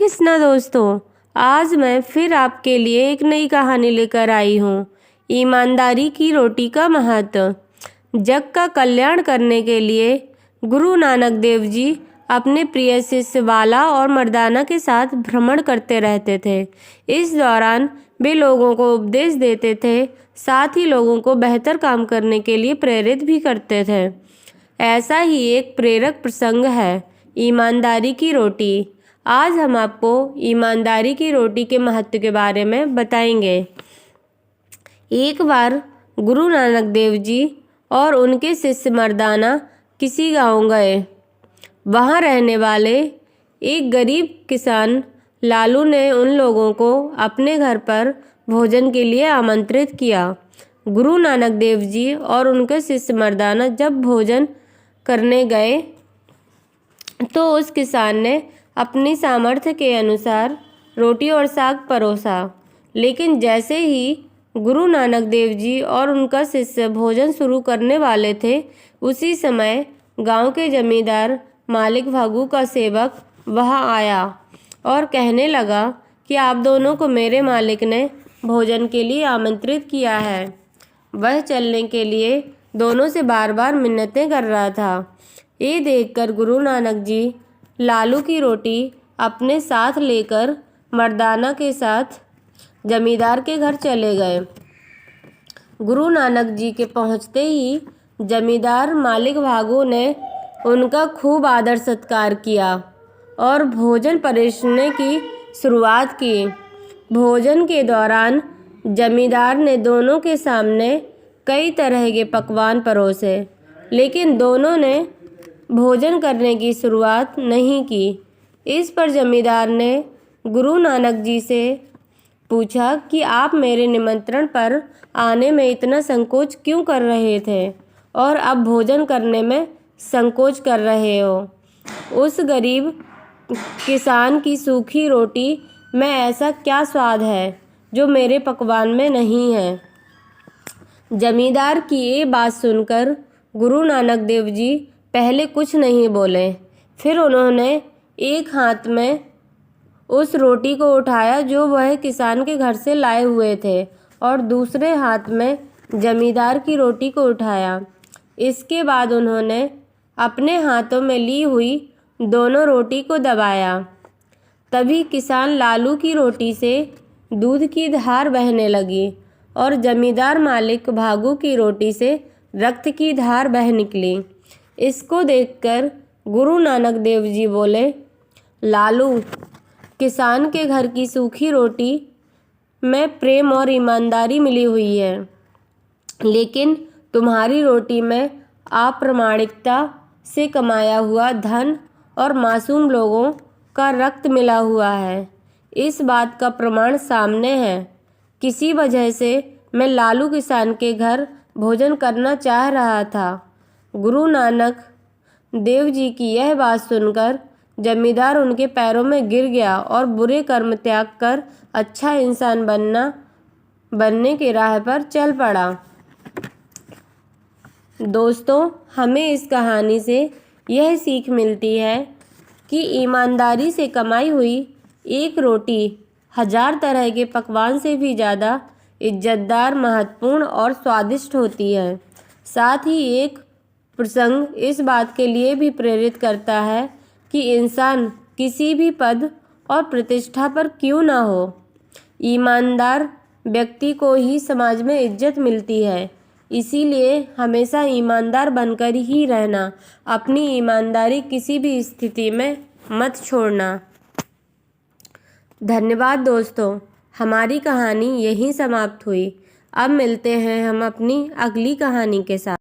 कृष्णा दोस्तों, आज मैं फिर आपके लिए एक नई कहानी लेकर आई हूँ। ईमानदारी की रोटी का महत्व। जग का कल्याण करने के लिए गुरु नानक देव जी अपने प्रिय शिष्य बाला और मर्दाना के साथ भ्रमण करते रहते थे। इस दौरान वे लोगों को उपदेश देते थे, साथ ही लोगों को बेहतर काम करने के लिए प्रेरित भी करते थे। ऐसा ही एक प्रेरक प्रसंग है ईमानदारी की रोटी। आज हम आपको ईमानदारी की रोटी के महत्व के बारे में बताएंगे। एक बार गुरु नानक देव जी और उनके शिष्य मर्दाना किसी गांव गए। वहां रहने वाले एक गरीब किसान लालू ने उन लोगों को अपने घर पर भोजन के लिए आमंत्रित किया। गुरु नानक देव जी और उनके शिष्य मर्दाना जब भोजन करने गए तो उस किसान ने अपनी सामर्थ्य के अनुसार रोटी और साग परोसा। लेकिन जैसे ही गुरु नानक देव जी और उनका शिष्य भोजन शुरू करने वाले थे, उसी समय गांव के जमींदार मालिक भागू का सेवक वहां आया और कहने लगा कि आप दोनों को मेरे मालिक ने भोजन के लिए आमंत्रित किया है। वह चलने के लिए दोनों से बार बार मिन्नतें कर रहा था। ये देखकर गुरु नानक जी लालू की रोटी अपने साथ लेकर मर्दाना के साथ जमींदार के घर चले गए। गुरु नानक जी के पहुंचते ही जमींदार मालिक भागू ने उनका खूब आदर सत्कार किया और भोजन परोसने की शुरुआत की। भोजन के दौरान जमींदार ने दोनों के सामने कई तरह के पकवान परोसे, लेकिन दोनों ने भोजन करने की शुरुआत नहीं की। इस पर जमींदार ने गुरु नानक जी से पूछा कि आप मेरे निमंत्रण पर आने में इतना संकोच क्यों कर रहे थे और अब भोजन करने में संकोच कर रहे हो। उस गरीब किसान की सूखी रोटी में ऐसा क्या स्वाद है जो मेरे पकवान में नहीं है। जमींदार की ये बात सुनकर गुरु नानक देव जी पहले कुछ नहीं बोले। फिर उन्होंने एक हाथ में उस रोटी को उठाया जो वह किसान के घर से लाए हुए थे और दूसरे हाथ में जमींदार की रोटी को उठाया। इसके बाद उन्होंने अपने हाथों में ली हुई दोनों रोटी को दबाया। तभी किसान लालू की रोटी से दूध की धार बहने लगी और जमींदार मालिक भागू की रोटी से रक्त की धार बह निकली। इसको देखकर गुरु नानक देव जी बोले, लालू, किसान के घर की सूखी रोटी में प्रेम और ईमानदारी मिली हुई है, लेकिन तुम्हारी रोटी में अप्रामाणिकता से कमाया हुआ धन और मासूम लोगों का रक्त मिला हुआ है। इस बात का प्रमाण सामने है। किसी वजह से मैं लालू किसान के घर भोजन करना चाह रहा था। गुरु नानक देव जी की यह बात सुनकर जमींदार उनके पैरों में गिर गया और बुरे कर्म त्याग कर अच्छा इंसान बनने की राह पर चल पड़ा। दोस्तों, हमें इस कहानी से यह सीख मिलती है कि ईमानदारी से कमाई हुई एक रोटी 1000 तरह के पकवान से भी ज़्यादा इज्जतदार, महत्वपूर्ण और स्वादिष्ट होती है। साथ ही एक प्रसंग इस बात के लिए भी प्रेरित करता है कि इंसान किसी भी पद और प्रतिष्ठा पर क्यों ना हो, ईमानदार व्यक्ति को ही समाज में इज्जत मिलती है। इसीलिए हमेशा ईमानदार बनकर ही रहना, अपनी ईमानदारी किसी भी स्थिति में मत छोड़ना। धन्यवाद दोस्तों, हमारी कहानी यहीं समाप्त हुई। अब मिलते हैं हम अपनी अगली कहानी के साथ।